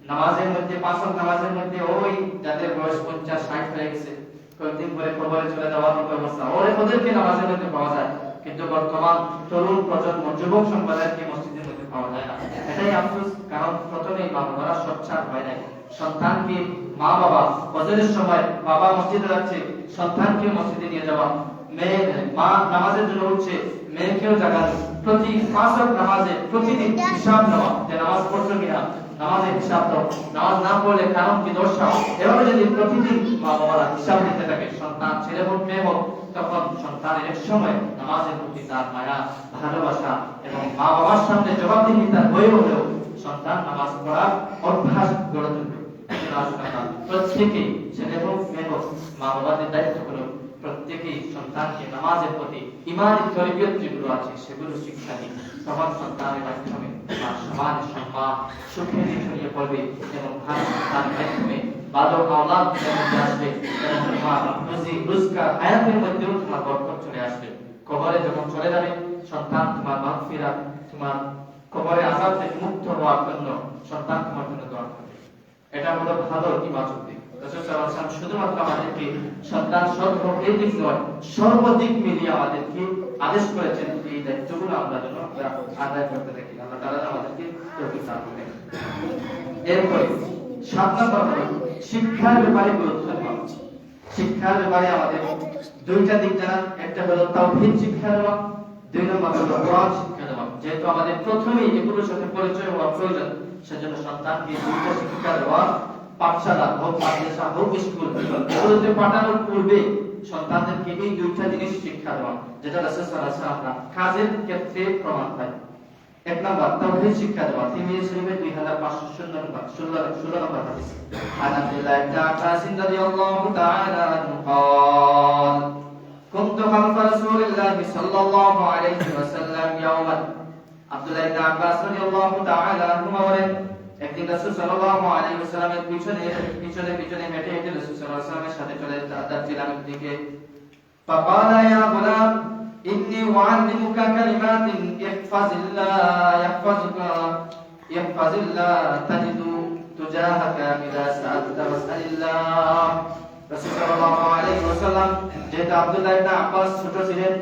নামাজের মধ্যে, 5 ওয়াক্ত নামাজের মধ্যে ওই যাদের বয়স 50-60 হয়ে গেছে, কয়েকদিন পরে খবরে চলে যাওয়ার মতো অবস্থা, ওদেরকে নামাজের মধ্যে পাওয়া যায়, কিন্তু বর্তমান তরুণ প্রজন্ম, যুবক সম্প্রদায়কে মসজিদের মধ্যে পাওয়া যায় না। এটাই আফসোস, কারণ প্রথমেই মা বাবারা সচ্ছল হয় নাই। সন্তানকে মা বাবা ফজরের সময় বাবা মসজিদে যাচ্ছে, সন্তানকে মসজিদে নিয়ে যাওয়া, মেয়ে মা নামাজের জন্য উঠছে, মেয়েকেও জাগানো, প্রতি 5 ওয়াক্ত নামাজে প্রতিদিন হিসাব নেওয়া, যে নামাজ পড়ছো কিনা, নামাজের হিসাব দাও, নামাজ না পড়লে কারণ কি দর্শাও। এভাবে যদি প্রতিদিন মা বাবারা হিসাব দিতে থাকে, সন্তান ছেলে হোক মেয়ে হোক, তখন সন্তানের এক সময় নামাজের প্রতি তার মায়া, ভালোবাসা এবং মা বাবার সামনে জবাবদিহিতার হয়ে হলেও সন্তান নামাজ পড়ার অভ্যাস গড়ে তুলবে। প্রত্যেকেই ছেলে হোক মেয়ে হোক, মা বাবাদের দায়িত্ব হলো প্রত্যেকেই সন্তানকে নামাজের প্রতি ঈমানি তরবিয়ত যেগুলো আছে সেগুলো শিক্ষা দিন। তখন সন্তানের মাধ্যমে তার সমাজ সম্মান সুখে ছড়িয়ে পড়বে এবং তার মাধ্যমে ভালো আওলাদ জন্মে আসবে এবং তোমার রুজি রোজগার হায়াতের মধ্যেও তোমার বরকত চলে আসবে। কবরে যখন চলে যাবে, সন্তান তোমার মাগফিরাত, তোমার কবরে আযাব থেকে মুক্ত হওয়ার জন্য সন্তান তোমার জন্য দোয়া করবে। এটা হলো ভালো ইবাদত দিক। রাসূল সাল্লাল্লাহু আলাইহি ওয়াসাল্লাম শুধুমাত্র আমাদেরকে সন্তান সর্বদিক নয়, সর্বদিক মিলিয়ে আমাদেরকে আদেশ করেছেন এই দায়িত্বগুলো আমরা যেন আদায় করতে থাকি। আল্লাহ তাআলা আমাদেরকে তৌফিক দান করেন। এরপরে 7 নম্বর হলো শিক্ষার ব্যাপারে গুরুত্ব দেওয়া। শিক্ষার ব্যাপারে আমাদের দুইটা দিক জানা, একটা হলো তাওহীদ শিক্ষা দেওয়া, 2 নম্বর হলো কোরআন শিক্ষা দেওয়া। যেহেতু আমাদের প্রথমেই এগুলোর সাথে পরিচয় হওয়া প্রয়োজন, সেজন্য সন্তানকে দুইটা শিক্ষা দেওয়া, পাঠশালা হোক, মাদ্রাসা হোক, স্কুল, এগুলোতে পাঠানোর পূর্বে সন্তানদেরকে এই দুইটা জিনিস শিক্ষা দেওয়া, যেটা রাসূল সাল্লাল্লাহু আলাইহি ওয়াসাল্লাম কাজের ক্ষেত্রে প্রমাণ পায়। 1 নম্বর তাওহীদ শিক্ষা দেওয়া। তিরমিজি শরীফে 2516 নম্বর হাদিস। আন আব্দুল্লাহ ইবনে আব্বাস রাদিয়াল্লাহু তাআলা আনহু قال كنت خلف رسول الله صلى الله عليه وسلم يوما। আব্দুল্লাহ ইবনে আব্বাস রাদিয়াল্লাহু তাআলা আনহু বলেন, একদিন রাসূল সাল্লাল্লাহু আলাইহি ওয়াসাল্লামের পিছনে হেঁটে হেঁটে রাসূল সাল্লাল্লাহু আলাইহি ওয়াসাল্লামের সাথে চলে যাচ্ছিলাম দিকে। فقال يا غلام إني أعلمك كلمات يحفظ الله تجد تجاهك إذا سألت فاسأل الله। রাসূল সাল্লাল্লাহু আলাইহি ওয়াসাল্লাম যেটা আব্দুল্লাহ ইবনে আব্বাস ছোট ছিলেন,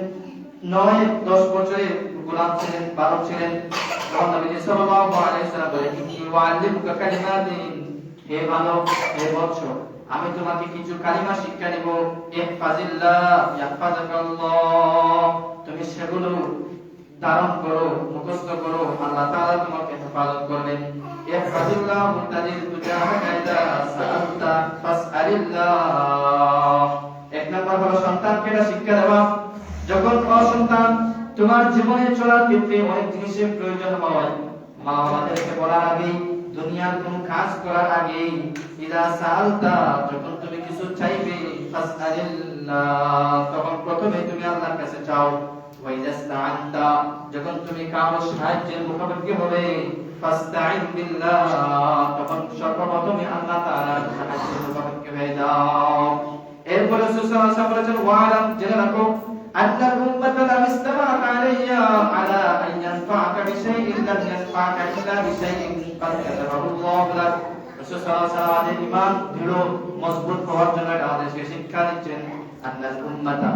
9-10 বছরের গোলাম ছিলেন, বালক ছিলেন, তখন নবী সাল্লাল্লাহু আলাইহি ওয়াসাল্লাম বলেন, ইন্নী উআল্লিমুকা কালিমাতিন, হে বালক, হে বৎস, আমি তোমাকে কিছু কালিমা শিক্ষা দেব। ইহফাজিল্লাহ ইয়াহফাজাকাল্লাহ, তুমি সেগুলো ধারণ করো, মুখস্থ করো, আল্লাহ তাআলা তোমাকে হেফাজত করবেন। ইহফাজিল্লাহ তাজিদ তুজাহাকা ইযা সাআলতা ফাসআলিল্লাহ। 1 নম্বর হলো সন্তানকে এটা শিক্ষা দেওয়া, যখন সন্তান তোমার জীবনে চলার ক্ষেত্রে অনেক জিনিসের প্রয়োজন হয়, মা আমাদেরকে বলার আগে, দুনিয়ার কোন কাজ করার আগে, ইযা সাআলতা, যখন তুমি কিছু চাইবে, ফাসআলিল্লাহ, তখন প্রথমে তুমি আল্লাহর কাছে চাও। ওয়া ইযা ইসতাআনতা, যখন তুমি কারো সাহায্যের মুখাপেক্ষি হবে, ফাসতাইন বিল্লাহ, তখন সর্বপ্রথমে আল্লাহ তাআলার সাহায্যের মুখাপেক্ষি হয়ে যাও। এরপরে রাসূল সাল্লাল্লাহু আলাইহি ওয়াসাল্লাম বলেছেন, ওয়ালাম, জেনে রাখো, আন্নাল উম্মাতা লাম ইসতামাআত আলাইয়া আলা আন ইয়ানফা'কা বিশাইইন লাম ইয়ানফা'কা ইল্লা বিশাইইন ক্বাদ কাতাবাহুল্লাহু লাক। রাসূল সাল্লাল্লাহু আলাইহি ওয়াসাল্লাম ঈমান দৃঢ় মজবুত হওয়ার জন্য আমাদেরকে শিক্ষা দিচ্ছেন, আন্নাল উম্মাতা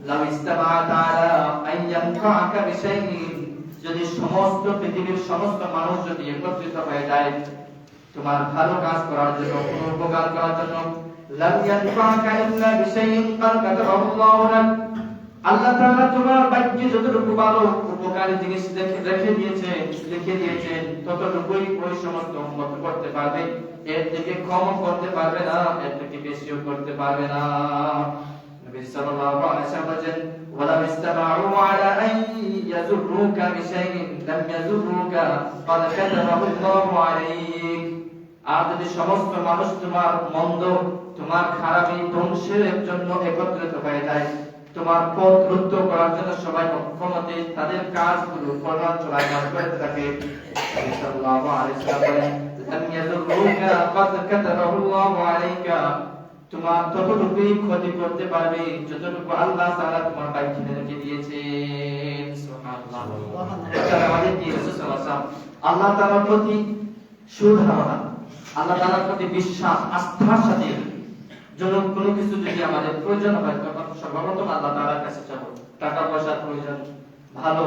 লাম ইসতামাআত আলা আন ইয়ানফা'কা বিশাইইন, যদি সমস্ত পৃথিবীর সমস্ত মানুষ যদি একত্রিত হয়ে যায় তোমার ভালো কাজ করার জন্য, কোনো উপকার করার জন্য, লাম ইয়ানফা'কা ইল্লা বিশাইইন ক্বাদ কাতাবাহুল্লাহু লাক, আল্লাহ তাআলা তোমার ভাগ্যে যতটুকু ভালো উপকারী জিনিস লিখে দিয়েছেন ততটুকুই ওই সমস্ত উম্মত করতে পারবে, এর থেকে কম করতে পারবে না, এর থেকে বেশিও করতে পারবে না। নবী সাল্লাল্লাহু আলাইহি ওয়াসাল্লাম বলেন, ওয়ালা ইসতামাউ আলা আন ইয়াযুররুকা বিশাইইন লাম ইয়াযুররুকা ক্বাদ কাতাবাহুল্লাহু আলাইক। আর যদি সমস্ত মানুষ তোমার মন্দ, তোমার খারাপি ধ্বংসের জন্য একত্রিত হয়ে যায়, তোমার পথ রুদ্ধ করার জন্য সবাই অক্ষমতে তাদের কাজগুলো করার চলায় করতে থাকে, সাল্লাল্লাহু আলাইহি ওয়াসাল্লাম বলেন, লাম ইয়াযুররুকা ক্বাদ কাতাবাহুল্লাহু আলাইকা, তোমার ততটুকুই ক্ষতি করতে পারবে যতটুকু আল্লাহ তাআলা তোমার ভাগ্যে লিখে দিয়েছেন। সুবহানাল্লাহ। এটা আমাদের কি রাসূল সাল্লাল্লাহু আলাইহি ওয়াসাল্লাম আল্লাহ তাআলার প্রতি সুধারণা, আল্লাহ তাআলার প্রতি বিশ্বাস, আস্থার সাথে কোনো কিছু যদি আমাদের প্রয়োজন হয়, তখন সর্বপ্রথম আল্লাহ তাআলার কাছে যাব। টাকা পয়সার প্রয়োজন, ভালো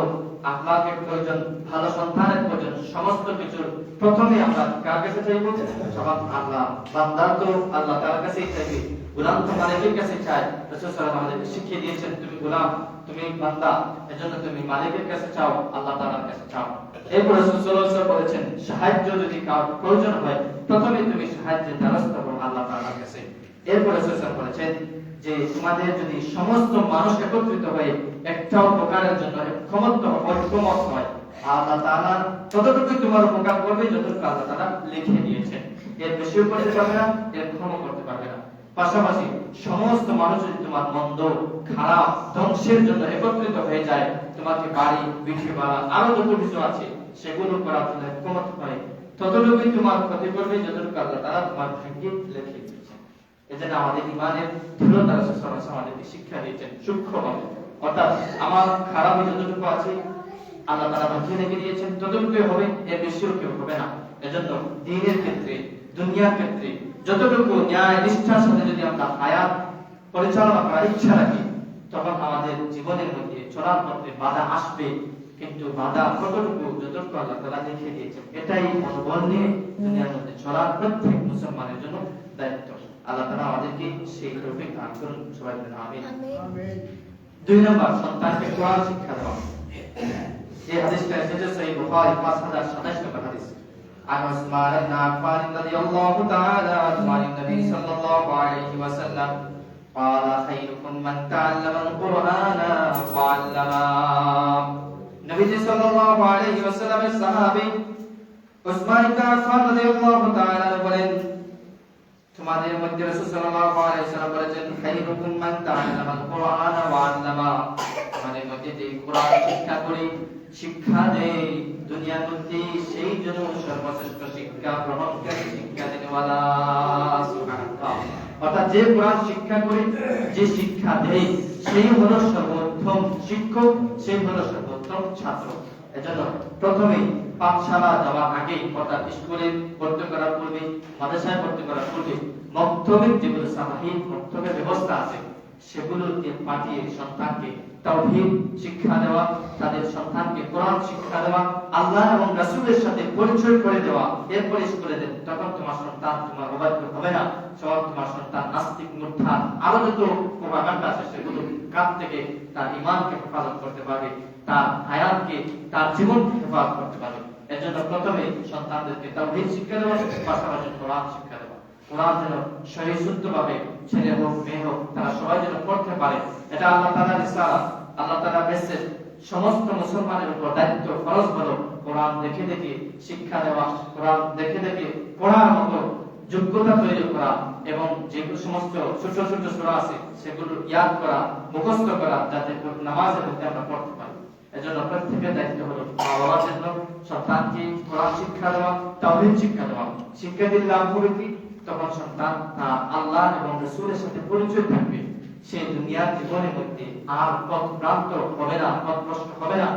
আখলাকের প্রয়োজন, ভালো সন্তানের প্রয়োজন, সমস্ত কিছুর প্রথমে আমরা কার কাছে চাইবো? সবার আল্লাহ। বান্দা তো আল্লাহ তাআলার কাছেই চাইবে, গোলাম তো মালিকের কাছে চায়। রাসূল সাল্লাল্লাহু আলাইহি ওয়াসাল্লাম আমাদেরকে শিখিয়ে দিয়েছেন, তুমি গোলাম, তুমি বান্দা, এজন্য তুমি মালিকের কাছে চাও, আল্লাহ তাআলার কাছে চাও। এরপর রাসূল সাল্লাল্লাহু আলাইহি ওয়াসাল্লাম বলেছেন, সাহায্য যদি কারো প্রয়োজন হয়, প্রথমে তুমি সাহায্যের দ্বারস্থ হও আল্লাহ তাআলার কাছে। এরপরে রাসূল বলেছেন যে তোমাদের যদি সমস্ত মানুষ একত্রিত হয়ে একটা উপকারের জন্য ঐক্যমত হয়, আল্লাহ তাআলা ততটুকুই তোমার উপকার করবে যতটুকু আল্লাহ তাআলা লিখে দিয়েছেন, এর বেশিও করতে পারবে না, এর কমও করতে পারবে না। পাশাপাশি সমস্ত মানুষ যদি তোমার মন্দ, খারাপ, ধ্বংসের জন্য একত্রিত হয়ে যায়, তোমাকে বাড়ি, বিঠি বাড়া, আরো যত কিছু আছে সেগুলো করার জন্য ঐক্যমত হয়, ততটুকুই তোমার ক্ষতি করবে যতটুকু আল্লাহ তাআলা তোমার ভাগ্যে লিখে দিয়েছেন। এজন্য আমাদের ঈমানের দৃঢ়তা রাসূল সাল্লাল্লাহু আলাইহি ওয়াসাল্লাম আমাদেরকে শিক্ষা দিয়েছেন সূক্ষ্মভাবে, অর্থাৎ আমার খারাপ যতটুকু আছে আল্লাহ তাআলা ভাগ্যে লিখে দিয়েছেন ততটুকুই হবে, এর বেশিও কেউ হবে না। এজন্য দ্বীনের ক্ষেত্রে, দুনিয়ার ক্ষেত্রে যতটুকু ন্যায় নিষ্ঠার সাথে যদি আমরা হায়াত পরিচালনা করার ইচ্ছা রাখি, তখন আমাদের জীবনের মধ্যে চলার পথে বাধা আসবে, কিন্তু বাধা কতটুকু যতটুকু আল্লাহ তাআলা দেখিয়ে দিয়েছেন, এটাই মনোবল নিয়ে দুনিয়ার মধ্যে চলার প্রত্যেক মুসলমানের জন্য দায়িত্ব। আল্লাহ তাআলা আমাদেরকে সেই তৌফিক দান করুন, সবাই বলেন আমিন। দুই নম্বর, সন্তানকে কোরআন শিক্ষা দেওয়া। এই হাদিসটা এসেছে সহিহ বুখারী 5027 নম্বর হাদিস। عن عثمان بن عفان رضي الله تعالى عنه عن النبي صلى الله عليه وسلم قال خيركم من تعلم القرآن وعلمه। নবী সাল্লাল্লাহু আলাইহি ওয়াসাল্লামের সাহাবী উসমান ইবনে আফফান রাদিয়াল্লাহু তাআলা বলেন, তোমাদের মধ্যে রাসূল সাল্লাল্লাহু আলাইহি ওয়াসাল্লাম বলেছেন, খায়রুকুম মান তাআল্লামাল কুরআন ওয়া আল্লামা। তোমাদের মধ্যে যে কুরআন শিক্ষা করে শিক্ষা দেয় দুনিয়ার মধ্যে, সেই জন্য সর্বশ্রেষ্ঠ শিক্ষা গ্রহণকারী, শিক্ষা দেওয়ালা। সুবহানাল্লাহ। অর্থাৎ যে কুরআন শিক্ষা করে, যে শিক্ষা দেয়, সেই হলো সর্বোত্তম শিক্ষক, সেই হলো সর্বোত্তম ছাত্র। এজন্য প্রথমে পাঠশালা যাওয়ার আগে, অর্থাৎ স্কুলে ভর্তি করার পূর্বে, মাদ্রাসায় ভর্তি করার পূর্বে মক্তবের যেগুলো সামাজিক মক্তবের ব্যবস্থা আছে, সেগুলোতে পাঠিয়ে সন্তানকে তাওহীদ শিক্ষা দেওয়া, তাদের সন্তানকে কোরআন শিক্ষা দেওয়া, আল্লাহ এবং রাসূলের সাথে পরিচয় করে দেওয়া। এরপরে স্কুলে দেন, তখন তোমার সন্তান তোমার অবাধ্য হবে না। সব তোমার সন্তান নাস্তিক, মুরতাদ, আরো যত প্রপাগান্ডা আছে সেগুলো কাছ থেকে তার ঈমানকে হেফাজত করতে পারবে, তার হায়াতকে, তার জীবনকে হেফাজত করতে পারবে। এজন্য প্রথমে সন্তানদেরকে তাওহীদ শিক্ষা দেওয়া, পাশাপাশি কোরআন শিক্ষা দেওয়া। কোরআন যেন সহি শুদ্ধভাবে ছেলে হোক মেয়ে হোক তারা সবাই যেন পড়তে পারে, এটা আল্লাহ তাআলার রিসালাত, আল্লাহ তাআলার মেসেজ। সমস্ত মুসলমানের উপর দায়িত্ব, ফরজ হলো কোরআন দেখে দেখে শিক্ষা দেওয়া, কোরআন দেখে দেখে পড়ার মতো যোগ্যতা তৈরি করা, এবং যে সমস্ত ছোট ছোট সূরা আছে সেগুলো ইয়াদ করা, মুখস্থ করা, যাতে নামাজের মধ্যে আমরা পড়তে পারি। এজন্য প্রত্যেকের দায়িত্ব হলো মা বাবার জন্য সন্তানকে কোরআন শিক্ষা দেওয়া, তাওহীদ শিক্ষা দেওয়া। শিক্ষা দিলে লাভ হবে কি? তখন সন্তান তার আল্লাহ এবং রাসূলের সাথে পরিচয় থাকবে, সে দুনিয়ার জীবনের মধ্যে আর পথভ্রান্ত হবে না, পথভ্রষ্ট হবে না,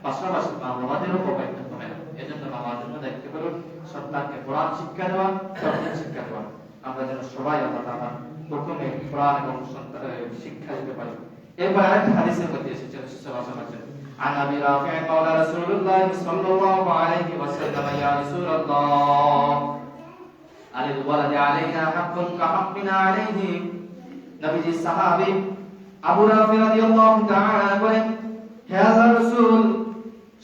পাশাপাশি মা বাবাদেরও প্রভাবিত হবে না। এজন্য বাবার জন্য দায়িত্ব হলো সন্তানকে কোরআন শিক্ষা দেওয়া, তাওহীদ শিক্ষা দেওয়া। আমরা যেন সবাই আল্লাহ তাআলার হুকুমে কোরআন এবং শিক্ষা দিতে পারি। এরপর আরেকটা হাদিসের মধ্যে এসেছে রাসূল সাল্লাল্লাহু আলাইহি ওয়াসাল্লাম, عن أبي رافع قال رسول الله صلى الله عليه وسلم يا رسول الله الولد علينا حق كحقنا عليه। নবীজি সাহাবী আবু রাফি রাদিয়াল্লাহু তাআলা বলেন, হে আল্লাহর রাসূল,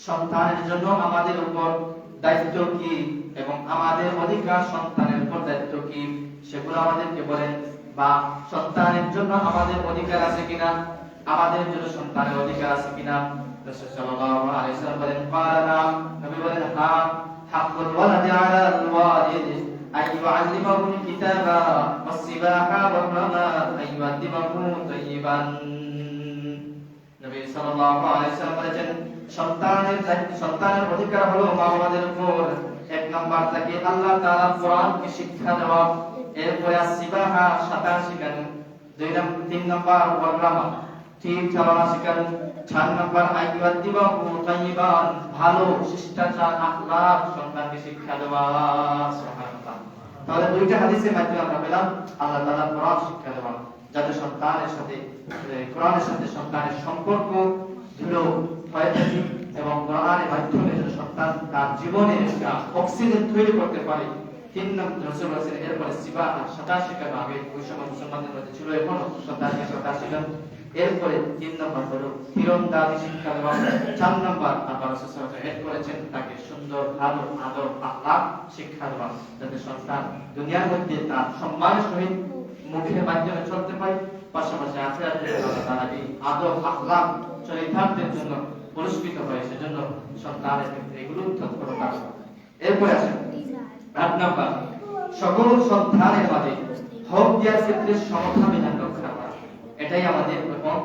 সন্তানের জন্য আমাদের উপর দায়িত্ব কি এবং আমাদের অধিকার সন্তানের উপর দায়িত্ব কি, সেগুলো আমাদেরকে বলেন। বা সন্তানের জন্য আমাদের অধিকার আছে কিনা, আমাদের জন্য সন্তানের অধিকার আছে কিনা। রাসূল সাল্লাল্লাহু আলাইহি ওয়াসাল্লাম বলেন, ক্বালা, নবী বলেন, হ্যাঁ, হাক্কুল ওয়ালাদি আলাল ওয়ালিদ أن يعلمه الكتاب والسباحة والرمى أن يؤدبه طيبا। নবী সাল্লাল্লাহু আলাইহি ওয়াসাল্লাম বলেছেন, সন্তানের অধিকার হলো মা বাবাদের উপর। এক নাম্বার তাকে আল্লাহ তাআলা কোরআনকে শিক্ষা দেওয়া, এরপরে সিবাহা সাঁতার শেখানো, তিন নাম্বার ওয়াররামা তীর চালানো শেখানো, 4 নাম্বার আইয়ুদ্দিবাহু তাইয়িবান ভালো শিষ্টাচার আখলাক সন্তানকে শিক্ষা দেওয়া। সুবহানাল্লাহ। তাহলে দুইটা হাদিসের মাধ্যমে আমরা পেলাম আল্লাহ তাআলা কোরআন শিক্ষা দেওয়া, যাতে সন্তানের সাথে কোরআনের সাথে সন্তানের সম্পর্ক দৃঢ় হয়ে থাকে, এবং কোরআনের মাধ্যমে সন্তান তার জীবনে একটা অক্সিজেন তৈরি করতে পারে। 3 নম্বর রাসূল বলেছেন, এরপরে সিবাহা সাঁতার শেখানো। আগে ওই সময় মুসলমানদের মধ্যে ছিল, এখনো সন্তানকে সাঁতার শেখানো। এরপরে 3 নম্বর হলো তীরন্দাজি শিক্ষা দেওয়া। 4 নম্বর আল্লাহ রাসূল সাল্লাল্লাহু আলাইহি ওয়াসাল্লাম এড করেছেন তাকে সুন্দর ভালো আদব আখলাক শিক্ষা দেওয়া, যাতে সন্তান দুনিয়ার মধ্যে তার সম্মানের সহিত মুখের মাধ্যমে চলতে পারে, পাশাপাশি আখিরাতে আল্লাহ তাআলা এই আদব আখলাক চরিতার্থের জন্য পুরস্কৃত হয়। সেজন্য সন্তানের ক্ষেত্রে এগুলো তৎপর কাজ। এরপরে আছে 8 নম্বর, সকল সন্তানের মাঝে হক দেওয়ার ক্ষেত্রে সমতা বিধান রক্ষা করা। এটাই আমাদের এবং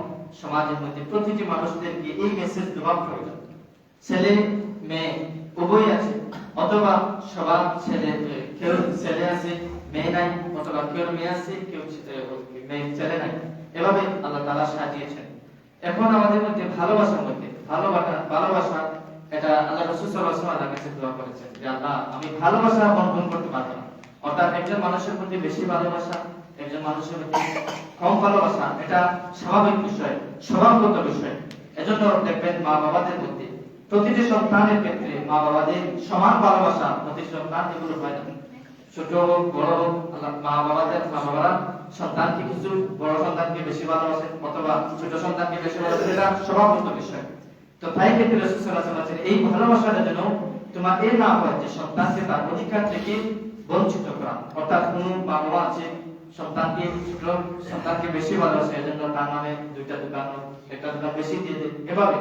সমাজের মধ্যে প্রতিটি মানুষদেরকে এই মেসেজ দেওয়া প্রয়োজন। ছেলে মেয়ে উভয় আছে, অথবা সবার কেউ ছেলে আছে মেয়ে নাই, অথবা কেউ মেয়ে আছে কেউ মেয়ে ছেলে নাই, এভাবে আল্লাহ তাআলা সাজিয়েছেন। এখন আমাদের মধ্যে ভালোবাসার মধ্যে ভালোবাসা এটা আল্লাহ রাসূল সাল্লাল্লাহু আলাইহি ওয়াসাল্লাম কাছে দোয়া করেছেন যে আল্লাহ, আমি ভালোবাসা বন্ধন করতে পারবো না, অর্থাৎ একজন মানুষের প্রতি বেশি ভালোবাসা, একজন মানুষের প্রতি কম ভালোবাসা, এটা স্বাভাবিক বিষয়, স্বভাবগত বিষয়। এজন্য দেখবেন মা বাবাদের মধ্যে প্রতিটি সন্তানের ক্ষেত্রে মা বাবাদের সমান ভালোবাসা প্রতি সন্তান এগুলো হয় না। ছোট হোক বড় হোক, মা বাবারা সন্তানকে কিছু বড় সন্তানকে বেশি ভালোবাসেন অথবা ছোট সন্তানকে বেশি ভালোবাসেন, এটা স্বভাবগত বিষয়। তো তাই ক্ষেত্রে রাসূল সাল্লাল্লাহু আলাইহি ওয়াসাল্লাম এই ভালোবাসার জন্য তোমার এই না হয় যে সন্তানকে তার অধিকার থেকে বঞ্চিত করা। অর্থাৎ কোন মা বাবা আছে সন্তানকে ছোট সন্তানকে বেশি ভালোবাসে, এজন্য তার নামে দুইটা দোকান একটা দোকান বেশি দিয়ে দেয় এভাবে।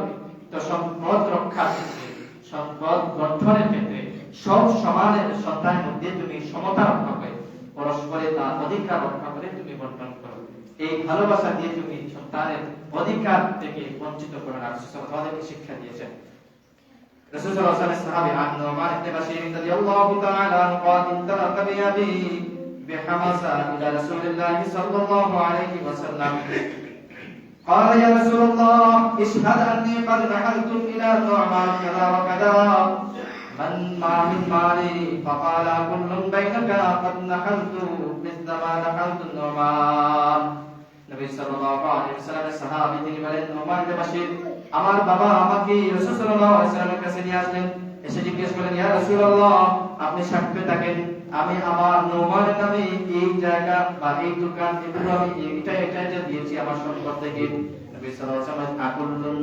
তো সম্পদ রক্ষার ক্ষেত্রে, সম্পদ গঠনের ক্ষেত্রে সব সমানের সন্তানের মধ্যে তুমি সমতা রক্ষা করে পরস্পরে তার অধিকার রক্ষা করে তুমি বন্টন করো। এই ভালোবাসা দিয়ে তুমি সন্তানের অধিকার থেকে বঞ্চিত করো না। আমাদেরকে শিক্ষা দিয়েছেন। রাসূল সাল্লাল্লাহু আলাইহি ওয়াসাল্লাম সাহাবী আন-নুমান ইবনে বাশীর রাদিয়াল্লাহু তাআলা আনহু قال انطلق بأبي بحمزة إلى رسول الله صلى الله عليه وسلم قال يا رسول الله اشهد أني قد نحلت إلى نعمان كذا وكذا من ما من مالي فقال كل بينك قد نحلت مثل ما نحلت النعمان। নবী সাল্লাল্লাহু আলাইহি ওয়াসাল্লামের সাহাবী তিনি বলেন, নুমান ইবনে বাশীর আমার বাবা আমাকে রাসূল সাল্লাল্লাহু আলাইহি ওয়াসাল্লামের কাছে নিয়ে আসলেন। এসে জিজ্ঞেস করলেন, ইয়া রাসূলুল্লাহ আপনি সাক্ষ্য থাকেন আমি আমার নুমানের নামে এই জায়গা বা এই দোকান এগুলো আমি এটা যে দিয়েছি আমার সম্পদ থেকে। নবী সাল্লাল্লাহু আলাইহি ওয়াসাল্লাম আকুল্লুন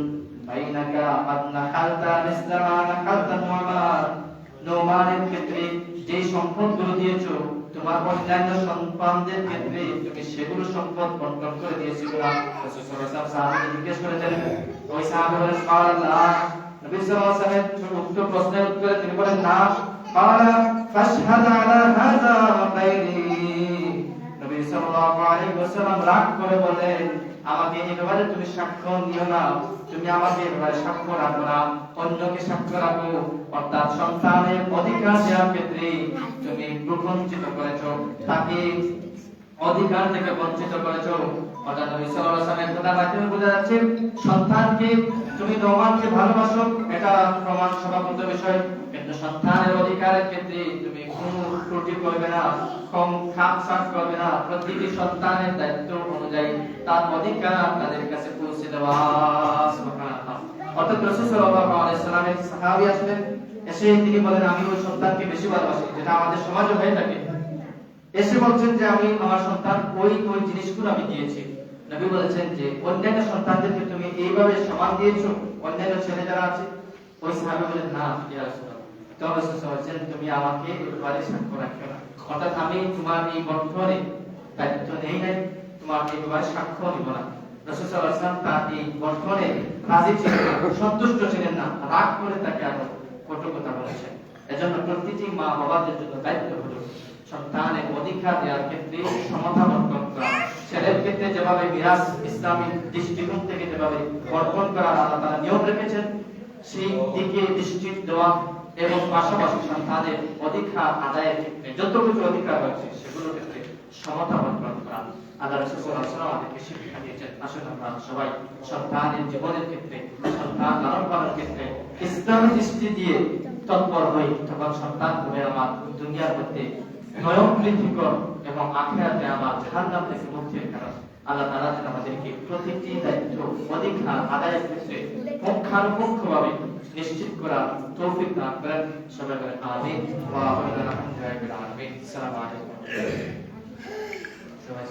বাইনাকা قد نحلت مثل ما نحلت النعمان। নুমানের ক্ষেত্রে যে সম্পদগুলো দিয়েছো তোমার অন্যান্য সন্তানদের ক্ষেত্রে তুমি সেগুলো সম্পদ বন্টন করে দিয়েছো কিনা? রাসূল সাল্লাল্লাহু আলাইহি ওয়াসাল্লাম সাহাবীকে জিজ্ঞেস করেছেন। ওই সাহাবী বলেন, আল্লাহ। নবী সাল্লাল্লাহু আলাইহি ওয়াসাল্লাম উক্ত প্রশ্নের উত্তরে তিনি বলেন, না। ক্বালা ফাশহাদ আলা হাযা গায়রি। নবী সাল্লাল্লাহু আলাইহি ওয়াসাল্লাম রাগ করে বলেন, আমাকে এই ব্যাপারে তুমি সাক্ষ্য দিও না, তুমি আমাকে এই ব্যাপারে সাক্ষ্য রাখো না, অন্যকে সাক্ষ্য রাখো। অর্থাৎ সন্তানের অধিকার দেওয়ার ক্ষেত্রে তুমি প্রবঞ্চিত করেছো, তাকে অধিকার থেকে বঞ্চিত করেছো। অর্থাৎ নবী সাল্লাল্লাহু আলাইহি ওয়াসাল্লামের কথা মাধ্যমে বোঝা যাচ্ছে সন্তানকে তুমি নমানকে ভালোবাসো, এটা প্রমাণ স্বভাবগত বিষয়, কিন্তু সন্তানের অধিকারের ক্ষেত্রে তুমি কোনো ত্রুটি করবে না, কম খামসাট করবে না। প্রতিটি সন্তানের দায়িত্ব অনুযায়ী তার অধিকার তাদের কাছে পৌঁছে দেওয়া। সুবহানাল্লাহ। অর্থাৎ রাসূল সাল্লাল্লাহু আলাইহি ওয়াসাল্লামের সাহাবী আসলেন, এসে তিনি বলেন আমি ওই সন্তানকে বেশি ভালোবাসি, যেটা আমাদের সমাজে হয়ে থাকে। এসে বলছেন যে আমি আমার সন্তান ওই জিনিসগুলো আমি দিয়েছি। নবী বলেছেন যে অন্যান্য সন্তানদেরকে তুমি এইভাবে সমান দিয়েছো অন্যান্য ছেলে যারা আছে? ওই সাহাবী বলেন, না ইয়া রাসূলুল্লাহ। তো রাসূল বলেছেন তুমি আমাকে এবারে সাক্ষ্য রাখো না, অর্থাৎ আমি তোমার এই বন্ধনে দায়িত্ব নেই নাই, তোমার এই ব্যাপারে সাক্ষ্য নিব না। রাসূল সাল্লাল্লাহু আলাইহি ওয়াসাল্লাম তার এই বন্ধনে রাজি ছিলেন না, সন্তুষ্ট ছিলেন না, রাগ করে তাকে আরো কটু কথা বলেছেন। এজন্য প্রতিটি মা বাবাদের জন্য দায়িত্ব হলো সন্তানের অধিকার দেওয়ার ক্ষেত্রে সমতা বন্টন করা। ছেলের ক্ষেত্রে যেভাবে মিরাস ইসলামী দৃষ্টিকোণ থেকে যেভাবে বন্টন করা আল্লাহ তাআলা নিয়ম রেখেছেন সেই দিকে দৃষ্টি দেওয়া এবং পাশাপাশি সন্তানের অধিকার আদায়ের ক্ষেত্রে যত কিছু অধিকার রয়েছে সেগুলোর ক্ষেত্রে সমতা বন্টন করা আল্লাহ রাসূল সাল্লাল্লাহু আলাইহি ওয়াসাল্লাম আমাদেরকে শিক্ষা দিয়েছেন। আসুন আমরা সবাই সন্তানের জীবনের ক্ষেত্রে, সন্তান লালন পালনের ক্ষেত্রে ইসলামী দৃষ্টি দিয়ে তৎপর হই, তখন সন্তান হবে আমার দুনিয়ার মধ্যে নয়ন বৃদ্ধিকর এবং আখিরাতে আমার জাহান্নাম থেকে মুক্তির কারণ। আল্লাহ তাআলা যেন আমাদেরকে প্রতিটি দায়িত্ব অধিকার আদায়ের ক্ষেত্রে পুঙ্খানুপুঙ্খভাবে নিশ্চিত করার তৌফিক দান করেন। সবাই বলেন আমিন। ওয়া আলহামদুলিল্লাহি রাব্বিল আলামিন। আসসালামু আলাইকুম। সবাই